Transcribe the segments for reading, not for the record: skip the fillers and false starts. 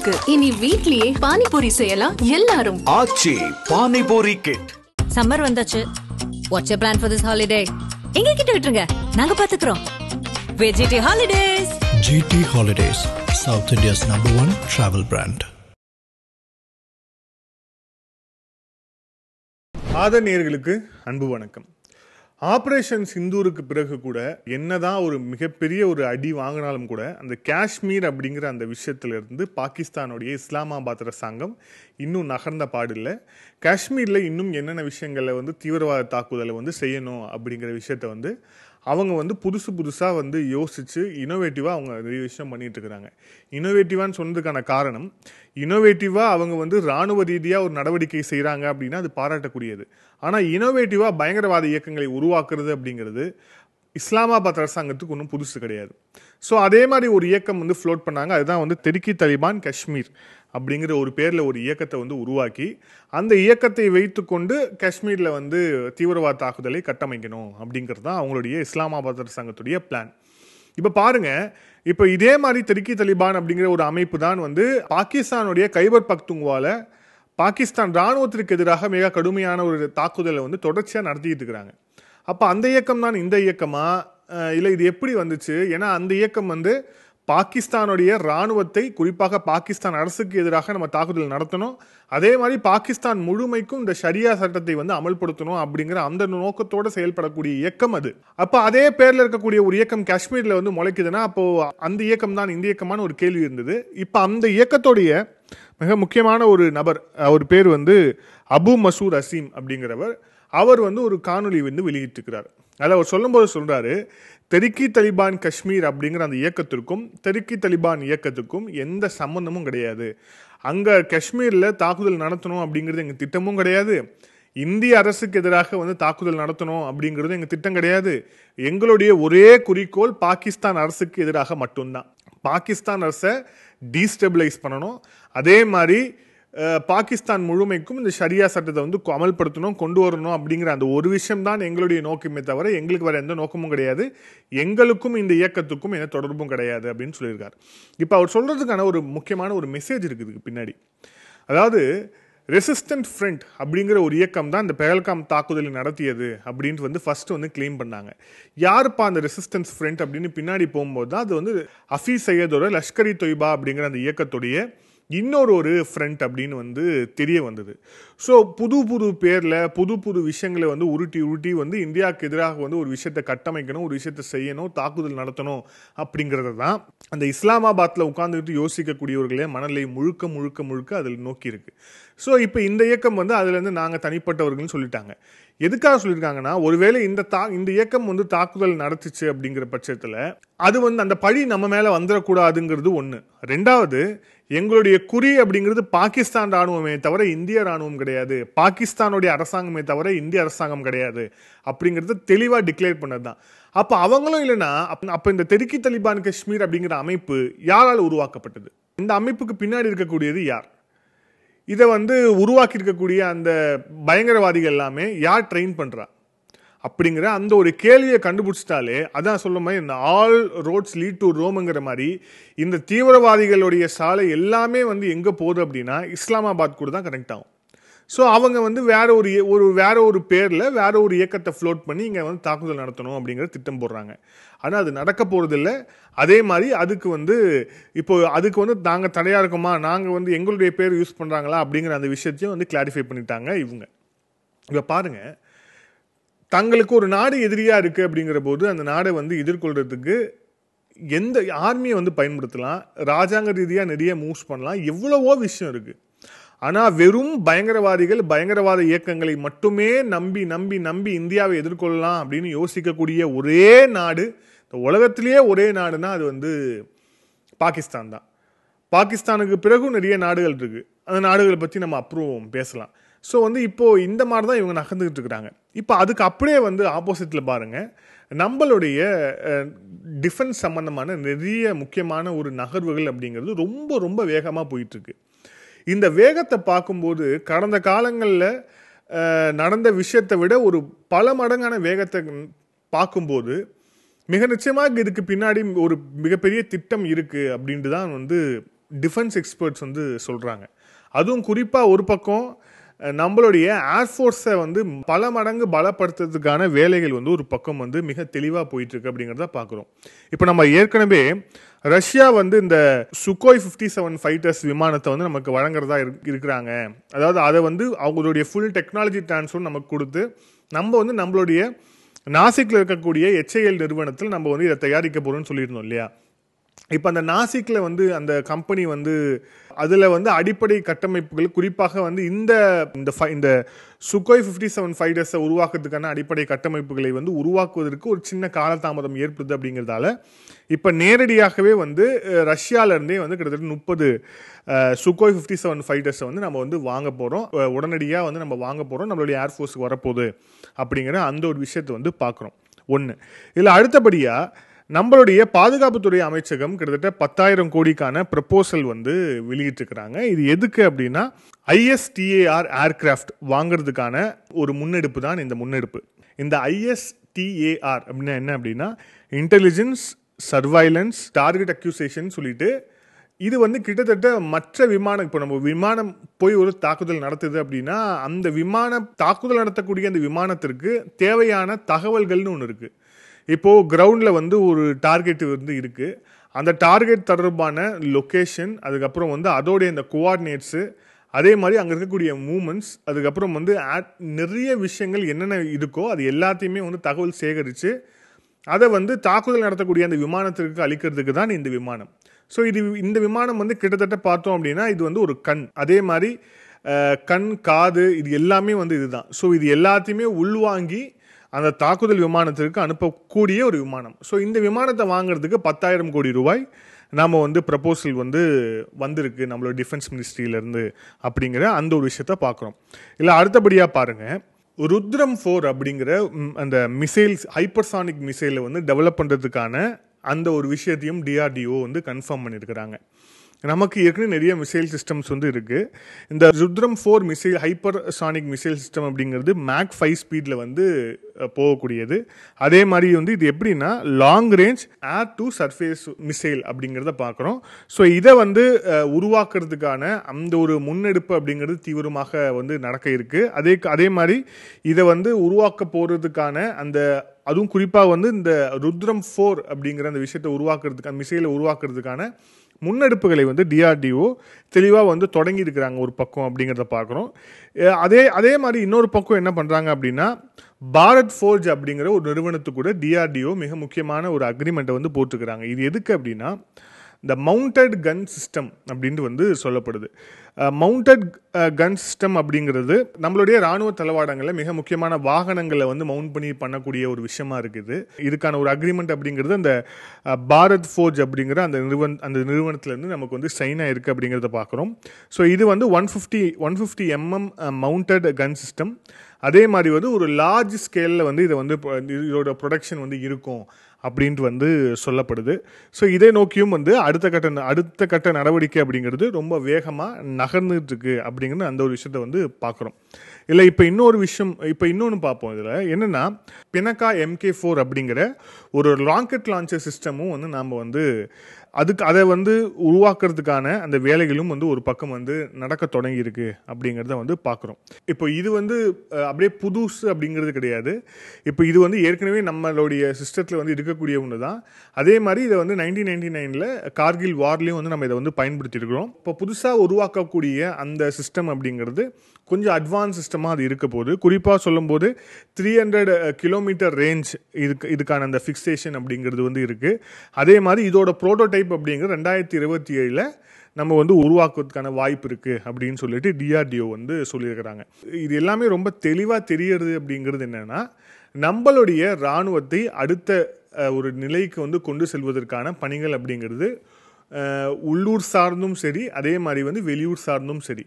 இருக்கு. இனி வீட்லயே பானிபூரி செய்யலாம் எல்லாரும். ஆச்சி பானிபூரி கிட். சம்மர் வந்தாச்சு. What's your plan for this holiday? எங்க கிட்ட விட்டுருங்க, நாங்க பாத்துக்கிறோம். VGD holidays. GT Holidays, South India's #1 travel brand. ஆதரநேயர்களுக்கு அன்பு வணக்கம். ஆபரேஷன் சிந்தூருக்கு பிறகு கூட என்னதான் ஒரு மிகப்பெரிய ஒரு அடி வாங்கினாலும் கூட அந்த காஷ்மீர் அப்படிங்கிற அந்த விஷயத்திலிருந்து பாகிஸ்தானுடைய இஸ்லாமாபாத் அரசாங்கம் இன்னும் நகர்ந்த பாடில்லை. காஷ்மீரில் இன்னும் என்னென்ன விஷயங்களில் தீவிரவாத தாக்குதலை செய்யணும் அப்படிங்கிற விஷயத்த அவங்க புதுசாக யோசித்து இனோவேட்டிவாக அவங்க நிறைய விஷயம் பண்ணிகிட்டு இருக்கிறாங்க. இனோவேட்டிவான்னு சொன்னதுக்கான காரணம், இனோவேட்டிவாக அவங்க இராணுவ ரீதியாக ஒரு நடவடிக்கை செய்கிறாங்க அப்படின்னா அது பாராட்டக்கூடியது. ஆனால் இனோவேட்டிவாக பயங்கரவாத இயக்கங்களை உருவாக்குறது அப்படிங்கிறது இஸ்லாமாபாத் அரசாங்கத்துக்கு ஒன்றும் புதுசு கிடையாது. ஸோ அதே மாதிரி ஒரு இயக்கம் ஃப்ளோட் பண்ணாங்க. அதுதான் தெரிக்கி தலிபான் காஷ்மீர் அப்படிங்கிற ஒரு பேரில் ஒரு இயக்கத்தை உருவாக்கி அந்த இயக்கத்தை வைத்து கொண்டு காஷ்மீரில் தீவிரவாத தாக்குதலை கட்டமைக்கணும் அப்படிங்கிறது தான் அவங்களுடைய இஸ்லாமாபாத் அரசாங்கத்துடைய பிளான். இப்போ பாருங்க, இப்போ இதே மாதிரி தெரிக்கி தலிபான் அப்படிங்கிற ஒரு அமைப்பு தான் பாகிஸ்தானுடைய கைபர் பக்துங்வால பாகிஸ்தான் இராணுவத்திற்கு எதிராக மிக கடுமையான ஒரு தாக்குதலை தொடர்ச்சியாக நடத்திட்டு இருக்கிறாங்க. அப்போ அந்த இயக்கம் தான் இந்த இயக்கமா இல்லை இது எப்படி வந்துச்சு? ஏன்னா அந்த இயக்கம் பாகிஸ்தானுடைய இராணுவத்தை, குறிப்பாக பாகிஸ்தான் அரசுக்கு எதிராக நம்ம தாக்குதல் நடத்தணும், அதே மாதிரி பாகிஸ்தான் முழுமைக்கும் இந்த ஷரியா சட்டத்தை அமல்படுத்தணும் அப்படிங்கிற அந்த நோக்கத்தோடு செயல்படக்கூடிய இயக்கம் அது. அப்போ அதே பேரில் இருக்கக்கூடிய ஒரு இயக்கம் காஷ்மீரில் முளைக்குதுன்னா அப்போ அந்த இயக்கம் தான் இந்த இயக்கமான ஒரு கேள்வி இருந்தது. இப்போ அந்த இயக்கத்தோடைய மிக முக்கியமான ஒரு நபர், அவர் பேர் அபு மசூத் அசீம் அப்படிங்கிறவர். அவர் ஒரு காணொலி வெளியிட்டிருக்கிறார். அதில் அவர் சொல்லும்போது சொல்கிறாரு, தெரிக்கி தலிபான் காஷ்மீர் அப்படிங்கிற அந்த இயக்கத்திற்கும் தெரிக்கி தலிபான் இயக்கத்துக்கும் எந்த சம்பந்தமும் கிடையாது. அங்கே காஷ்மீரில் தாக்குதல் நடத்தணும் அப்படிங்கிறது எங்கள் திட்டமும் கிடையாது. இந்திய அரசுக்கு எதிராக தாக்குதல் நடத்தணும் அப்படிங்கிறது எங்கள் திட்டம் கிடையாது. எங்களுடைய ஒரே குறிக்கோள் பாகிஸ்தான் அரசுக்கு எதிராக மட்டும்தான். பாகிஸ்தான் அரசை டீஸ்டெபிளைஸ் பண்ணணும், அதே மாதிரி பாகிஸ்தான் முழுமைக்கும் இந்த ஷரியா சட்டத்தை அமல்படுத்தணும், கொண்டு வரணும் அப்படிங்கிற அந்த ஒரு விஷயம் தான் எங்களுடைய நோக்கமே தவிர எங்களுக்கு வேறு எந்த நோக்கமும் கிடையாது. எங்களுக்கும் இந்த இயக்கத்துக்கும் எந்த தொடர்பும் கிடையாது அப்படின்னு சொல்லியிருக்காரு. இப்போ அவர் சொல்கிறதுக்கான ஒரு முக்கியமான ஒரு மெசேஜ் இருக்குது பின்னாடி. அதாவது ரெசிஸ்டன்ட் ஃப்ரண்ட் அப்படிங்கிற ஒரு இயக்கம் தான் இந்த பெஹல்காம் தாக்குதலை நடத்தியது அப்படின்ட்டு ஃபர்ஸ்ட் கிளைம் பண்ணாங்க. யாருப்பா அந்த ரெசிஸ்டன்ஸ் ஃப்ரண்ட் அப்படின்னு பின்னாடி போகும்போது தான் அது ஹஃபீஸ் சையதோட லஷ்கர் இ தொய்பா அப்படிங்கிற அந்த இயக்கத்துடைய இன்னொரு ஃப்ரண்ட் அப்படின்னு தெரிய வந்தது. ஸோ புது புது பேரில் புது புது விஷயங்களை உருட்டி இந்தியாவுக்கு எதிராக ஒரு விஷயத்தை கட்டமைக்கணும், ஒரு விஷயத்தை செய்யணும், தாக்குதல் நடத்தணும் அப்படிங்கிறது தான் அந்த இஸ்லாமாபாத்தில் உட்கார்ந்துக்கிட்டு யோசிக்கக்கூடியவர்களே மனநிலை முழுக்க முழுக்க முழுக்க அதில் நோக்கி இருக்கு. ஸோ இப்போ இந்த இயக்கம் அதுலேருந்து நாங்கள் தனிப்பட்டவர்கள்னு சொல்லிட்டாங்க. எதுக்காக சொல்லியிருக்காங்கன்னா, ஒருவேளை இந்த இயக்கம் தாக்குதல் நடத்துச்சு அப்படிங்கிற பட்சத்தில் அது அந்த பழி நம்ம மேலே வந்துடக்கூடாதுங்கிறது ஒன்று. ரெண்டாவது, எங்களுடைய குறி அப்படிங்கிறது பாகிஸ்தான் ராணுவமே தவிர இந்திய ராணுவம் கிடையாது, பாகிஸ்தானுடைய அரசாங்கமே தவிர இந்திய அரசாங்கம் கிடையாது அப்படிங்கிறது தெளிவாக டிக்ளேர் பண்ணது தான். அப்போ அவங்களும் இல்லைன்னா அப்போ இந்த தெரிக்கி தலிபான் காஷ்மீர் அப்படிங்கிற அமைப்பு யாரால் உருவாக்கப்பட்டது? இந்த அமைப்புக்கு பின்னாடி இருக்கக்கூடியது யார்? இதை உருவாக்கி இருக்கக்கூடிய அந்த பயங்கரவாதிகள் எல்லாமே யார் ட்ரெயின் பண்ணுறா அப்படிங்கிற அந்த ஒரு கேள்வியை கண்டுபிடிச்சிட்டாலே, அதான் சொல்ல மாதிரி இந்த ஆல் ரோட்ஸ் லீட் டு ரோம்ங்கிற மாதிரி இந்த தீவிரவாதிகளுடைய சாலை எல்லாமே எங்கே போகுது அப்படின்னா இஸ்லாமாபாத் கூட தான் கனெக்ட் ஆகும். ஸோ அவங்க வேற ஒரு பேரில் வேற ஒரு இயக்கத்தை ஃப்ளோட் பண்ணி இங்கே தாக்குதல் நடத்தணும் அப்படிங்கிற திட்டம் போடுறாங்க. ஆனால் அது நடக்க போகிறதில்ல. அதே மாதிரி அதுக்கு இப்போ அதுக்கு நாங்கள் தடையாக இருக்கோமா, நாங்கள் எங்களுடைய பேர் யூஸ் பண்ணுறாங்களா அப்படிங்கிற அந்த விஷயத்தையும் கிளாரிஃபை பண்ணிட்டாங்க இவங்க. இப்போ பாருங்க, தங்களுக்கு ஒரு நாடு எதிரியாக இருக்குது அப்படிங்கிற போது அந்த நாடை எதிர்கொள்கிறதுக்கு எந்த ஆர்மியை பயன்படுத்தலாம், ராஜாங்க ரீதியாக நிறைய மூவ்ஸ் பண்ணலாம், எவ்வளவோ விஷயம் இருக்குது. ஆனால் வெறும் பயங்கரவாத இயக்கங்களை மட்டுமே நம்பி நம்பி நம்பி இந்தியாவை எதிர்கொள்ளலாம் அப்படின்னு யோசிக்கக்கூடிய ஒரே நாடு, இந்த உலகத்திலேயே ஒரே நாடுனா அது பாகிஸ்தான் தான். பாகிஸ்தானுக்கு பிறகும் நிறைய நாடுகள் இருக்குது. அந்த நாடுகளை பற்றி நம்ம அப்புறம் பேசலாம். ஸோ இப்போது இந்த மாதிரி தான் இவங்க நகர்ந்துக்கிட்டு இருக்கிறாங்க. இப்போ அதுக்கு அப்படியே ஆப்போசிட்டில் பாருங்கள், நம்மளுடைய டிஃபென்ஸ் சம்பந்தமான நிறைய முக்கியமான ஒரு நகர்வுகள் அப்படிங்கிறது ரொம்ப ரொம்ப வேகமாக போயிட்டுருக்கு. இந்த வேகத்தை பார்க்கும்போது கடந்த காலங்களில் நடந்த விஷயத்தை விட ஒரு பல மடங்கான வேகத்தை பார்க்கும்போது மிக நிச்சயமாக இதுக்கு பின்னாடி ஒரு மிகப்பெரிய திட்டம் இருக்குது அப்படின்ட்டு தான் டிஃபென்ஸ் எக்ஸ்பர்ட்ஸ் வந்து சொல்கிறாங்க. அதுவும் குறிப்பாக ஒரு பக்கம் நம்மளுடைய ஏர்ஃபோர்ஸை வந்து பல மடங்கு பலப்படுத்துறதுக்கான வேலைகள் வந்து ஒரு பக்கம் வந்து மிக தெளிவாக போயிட்டுருக்கு அப்படிங்கிறத பார்க்குறோம். இப்போ நம்ம ஏற்கனவே ரஷ்யா வந்து இந்த சுகோய் 57 ஃபைட்டர்ஸ் விமானத்தை வந்து நமக்கு வழங்குறதா இருக்கிறாங்க. அதாவது அதை வந்து அவங்களுடைய ஃபுல் டெக்னாலஜி டிரான்ஸ்ஃபர் நமக்கு கொடுத்து நம்ம வந்து நம்மளுடைய நாசிக்கில் இருக்கக்கூடிய HAL நிறுவனத்தில் நம்ம வந்து இதை தயாரிக்க போகிறோம்னு சொல்லியிருந்தோம் இல்லையா. இப்போ அந்த நாசிக்கில் வந்து அந்த கம்பெனி வந்து அதில் வந்து அடிப்படை கட்டமைப்புகள் குறிப்பாக வந்து இந்த சுகோய் 57 ஃபைட்டர்ஸை உருவாக்குறதுக்கான அடிப்படை கட்டமைப்புகளை வந்து உருவாக்குவதற்கு ஒரு சின்ன காலதாமதம் ஏற்படுது அப்படிங்கிறதால இப்போ நேரடியாகவே வந்து ரஷ்யாவிலேருந்தே வந்து கிட்டத்தட்ட 30 சுகோய் 57 ஃபைட்டர்ஸை வந்து நம்ம வந்து வாங்க போகிறோம். உடனடியாக வந்து நம்ம வாங்க போகிறோம், நம்மளுடைய ஏர்ஃபோர்ஸுக்கு வரப்போகுது அப்படிங்கிற அந்த ஒரு விஷயத்தை வந்து பார்க்குறோம். ஒன்று இதில் அடுத்தபடியாக நம்மளுடைய பாதுகாப்புத்துறை அமைச்சகம் கிட்டத்தட்ட 10,000 கோடிக்கான ப்ரப்போசல் வந்து வெளியிட்டிருக்கிறாங்க. இது எதுக்கு அப்படின்னா ISTAR ஏர்கிராஃப்ட் வாங்குறதுக்கான ஒரு முன்னெடுப்பு தான் இந்த முன்னெடுப்பு. இந்த ISTAR அப்படின்னா என்ன அப்படின்னா இன்டெலிஜென்ஸ் சர்வைலன்ஸ் டார்கெட் அக்யூசேஷன் சொல்லிட்டு இது வந்து கிட்டத்தட்ட மற்ற விமானம், இப்போ நம்ம விமானம் போய் ஒரு தாக்குதல் நடத்துது அப்படின்னா அந்த தாக்குதல் நடத்தக்கூடிய அந்த விமானத்திற்கு தேவையான தகவல்கள்னு ஒன்று இருக்குது. இப்போது கிரவுண்டில் வந்து ஒரு டார்கெட் வந்து இருக்குது, அந்த டார்கெட் தொடர்பான லொக்கேஷன், அதுக்கப்புறம் வந்து அதோடைய இந்த கோஆர்டினேட்ஸு, அதே மாதிரி அங்கே இருக்கக்கூடிய மூமெண்ட்ஸ், அதுக்கப்புறம் வந்து நிறைய விஷயங்கள் என்னென்ன இருக்கோ அது எல்லாத்தையுமே வந்து தகவல் சேகரித்து அதை வந்து தாக்குதல் நடத்தக்கூடிய அந்த விமானத்திற்கு அளிக்கிறதுக்கு தான் இந்த விமானம். ஸோ இந்த விமானம் வந்து கிட்டத்தட்ட பார்த்தோம் அப்படின்னா இது வந்து ஒரு கண், அதே மாதிரி கண் காது இது எல்லாமே வந்து இதுதான். ஸோ இது எல்லாத்தையுமே உள்வாங்கி அந்த தாக்குதல் விமானத்திற்கு அனுப்பக்கூடிய ஒரு விமானம். ஸோ இந்த விமானத்தை வாங்குறதுக்கு 10,000 கோடி ரூபாய் நாம் வந்து ப்ரப்போசல் வந்து வந்திருக்கு நம்மளோட டிஃபென்ஸ் மினிஸ்ட்ரியிலேருந்து அப்படிங்கிற அந்த ஒரு விஷயத்த பார்க்குறோம். இல்லை அடுத்தபடியாக பாருங்கள், ருத்ரம் 4 அப்படிங்கிற அந்த மிசைல்ஸ் ஹைப்பர்சானிக் மிசைலை வந்து டெவலப் பண்ணுறதுக்கான அந்த ஒரு விஷயத்தையும் DRDO வந்து கன்ஃபார்ம் பண்ணியிருக்கிறாங்க. நமக்கு ஏற்கனவே நிறைய மிசைல் சிஸ்டம்ஸ் வந்து இருக்குது. இந்த Rudram 4 missile hypersonic missile system அப்படிங்கிறது மேக் 5 ஸ்பீடில் வந்து போகக்கூடியது. அதே மாதிரி வந்து இது எப்படின்னா long range air to surface missile அப்படிங்கிறத பார்க்குறோம். ஸோ இதை வந்து உருவாக்குறதுக்கான அந்த ஒரு முன்னெடுப்பு அப்படிங்கிறது தீவிரமாக வந்து நடக்க இருக்குது. அதே மாதிரி இதை வந்து உருவாக்க போகிறதுக்கான அதுவும் குறிப்பாக வந்து இந்த ருத்ரம் 4 அப்படிங்கிற அந்த விஷயத்தை உருவாக்குறதுக்கான மிசைலை உருவாக்குறதுக்கான முன்னெடுப்புகளை வந்து DRDO தெளிவாக வந்து தொடங்கி இருக்கிறாங்க ஒரு பக்கம் அப்படிங்கிறத பார்க்குறோம். அதே மாதிரி இன்னொரு பக்கம் என்ன பண்ணுறாங்க அப்படின்னா பாரத் ஃபோர்ஜ் அப்படிங்கிற ஒரு நிறுவனத்துக்கு கூட DRDO மிக முக்கியமான ஒரு அக்ரிமெண்ட்டை வந்து போட்டுக்கிறாங்க. இது எதுக்கு அப்படின்னா இந்த மவுண்டட் கன் சிஸ்டம் அப்படின்ட்டு வந்து சொல்லப்படுது. மவுண்டட் கன் சிஸ்டம் அப்படிங்கிறது நம்மளுடைய இராணுவ தளவாடங்களில் மிக முக்கியமான வாகனங்களை வந்து மவுண்ட் பண்ணி பண்ணக்கூடிய ஒரு விஷயமா இருக்குது. இதுக்கான ஒரு அக்ரிமெண்ட் அப்படிங்கிறது அந்த பாரத் ஃபோர்ஜ் அப்படிங்கிற அந்த நிறுவனத்திலேருந்து நமக்கு வந்து சைன் ஆயிருக்கு அப்படிங்கிறத பார்க்குறோம். ஸோ இது வந்து 150 mm மவுண்டட் கன் சிஸ்டம். அதே மாதிரி வந்து ஒரு லார்ஜ் ஸ்கேலில் வந்து இதோட ப்ரொடக்ஷன் வந்து இருக்கும் அப்படின்ட்டு வந்து சொல்லப்படுது. ஸோ இதை நோக்கியும் வந்து அடுத்த கட்ட நடவடிக்கை அப்படிங்கிறது ரொம்ப வேகமாக நகர்ந்துட்டு இருக்கு அப்படிங்கிற அந்த ஒரு விஷயத்தை வந்து பார்க்குறோம். இல்லை இப்போ இன்னொன்று பார்ப்போம். இதில் என்னென்னா பினக்கா MK4 அப்படிங்கிற ஒரு ராக்கெட் லான்ச்சர் சிஸ்டமும் வந்து நாம் வந்து அதை வந்து உருவாக்குறதுக்கான அந்த வேலைகளும் வந்து ஒரு பக்கம் வந்து நடக்க தொடங்கியிருக்கு அப்படிங்கிறத வந்து பார்க்குறோம். இப்போ இது வந்து அப்படியே புதுசு அப்படிங்கிறது கிடையாது. இப்போ இது வந்து ஏற்கனவே நம்மளுடைய சிஸ்டத்தில் வந்து இருக்கக்கூடிய ஒன்று தான். அதே மாதிரி இதை வந்து 1999 கார்கில் வார்லேயும் வந்து நம்ம இதை வந்து பயன்படுத்தியிருக்கிறோம். இப்போ புதுசாக உருவாக்கக்கூடிய அந்த சிஸ்டம் அப்படிங்கிறது கொஞ்சம் அட்வான்ஸ் சிஸ்டமாக அது இருக்க போது. குறிப்பாக சொல்லும்போது 300 கிலோமீட்டர் ரேஞ்ச் இதுக்கான அந்த ஃபிக்ஸேஷன் அப்படிங்கிறது வந்து இருக்குது. அதே மாதிரி இதோட ப்ரோட்டோடைப் அப்படிங்கிற 2027 நம்ம வந்து உருவாக்குவதற்கான வாய்ப்பு இருக்குது அப்படின்னு சொல்லிட்டு DRDO வந்து சொல்லியிருக்கிறாங்க. இது எல்லாமே ரொம்ப தெளிவாக தெரியறது அப்படிங்கிறது என்னென்னா நம்மளுடைய இராணுவத்தை அடுத்த ஒரு நிலைக்கு வந்து கொண்டு செல்வதற்கான பணிகள் அப்படிங்கிறது உள்ளூர் சார்ந்தும் சரி, அதே மாதிரி வந்து வெளியூர் சார்ந்தும் சரி,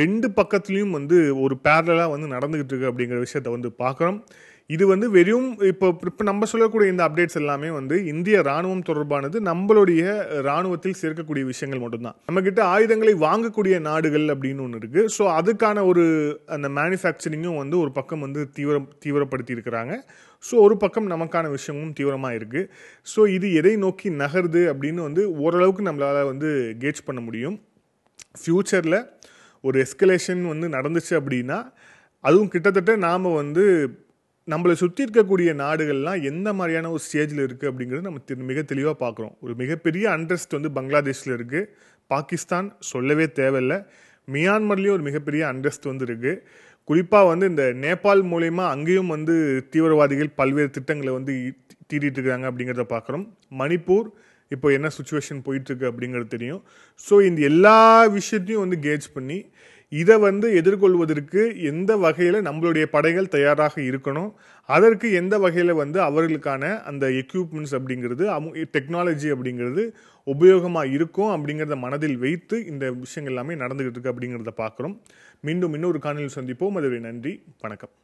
ரெண்டு பக்கத்துலேயும் வந்து ஒரு பேரலாக வந்து நடந்துகிட்டு இருக்கு அப்படிங்கிற விஷயத்த வந்து பார்க்குறோம். இது வந்து வெறும் இப்போ நம்ம சொல்லக்கூடிய இந்த அப்டேட்ஸ் எல்லாமே வந்து இந்திய ராணுவம் தொடர்பானது, நம்மளுடைய ராணுவத்தில் சேர்க்கக்கூடிய விஷயங்கள் மட்டும்தான். நம்ம கிட்ட ஆயுதங்களை வாங்கக்கூடிய நாடுகள் அப்படின்னு ஒன்று இருக்கு. ஸோ அதுக்கான ஒரு அந்த மேனுஃபேக்சரிங்கும் வந்து ஒரு பக்கம் வந்து தீவிரப்படுத்தி இருக்கிறாங்க. ஸோ ஒரு பக்கம் நமக்கான விஷயமும் தீவிரமாக இருக்குது. ஸோ இது எதை நோக்கி நகருது அப்படின்னு வந்து ஓரளவுக்கு நம்மளால் வந்து கேட்ச் பண்ண முடியும். ஃப்யூச்சரில் ஒரு எஸ்கலேஷன் வந்து நடந்துச்சு அப்படின்னா, அதுவும் கிட்டத்தட்ட நாம் வந்து நம்மளை சுற்றி இருக்கக்கூடிய நாடுகள்லாம் எந்த மாதிரியான ஒரு ஸ்டேஜில் இருக்குது அப்படிங்கிறது நம்ம மிக தெளிவாக பார்க்குறோம். ஒரு மிகப்பெரிய அண்ட்ரஸ்ட் வந்து பங்களாதேஷில் இருக்குது. பாகிஸ்தான் சொல்லவே தேவையில்லை. மியான்மர்லேயும் ஒரு மிகப்பெரிய அண்ட்ரஸ்ட் வந்து இருக்குது. குறிப்பாக வந்து இந்த நேபாள் மூலயமா அங்கேயும் வந்து தீவிரவாதிகள் பல்வேறு திட்டங்களை வந்து தீட்டிட்டு இருக்காங்க அப்படிங்கிறத பார்க்குறோம். மணிப்பூர் இப்போ என்ன சுச்சுவேஷன் போயிட்டுருக்கு அப்படிங்கிறது தெரியும். ஸோ இந்த எல்லா விஷயத்தையும் வந்து கேட்ச் பண்ணி இதை வந்து எதிர்கொள்வதற்கு எந்த வகையில் நம்மளுடைய படைகள் தயாராக இருக்கணும், அதற்கு எந்த வகையில் வந்து அவர்களுக்கான அந்த எக்யூப்மெண்ட்ஸ் அப்படிங்கிறது, டெக்னாலஜி அப்படிங்கிறது உபயோகமாக இருக்கும் அப்படிங்கிறத மனதில் வைத்து இந்த விஷயங்கள் எல்லாமே நடந்துகிட்டு இருக்கு அப்படிங்கிறத பார்க்குறோம். மீண்டும் இன்னொரு காணொலியில் சந்திப்போம். அதுவரை நன்றி, வணக்கம்.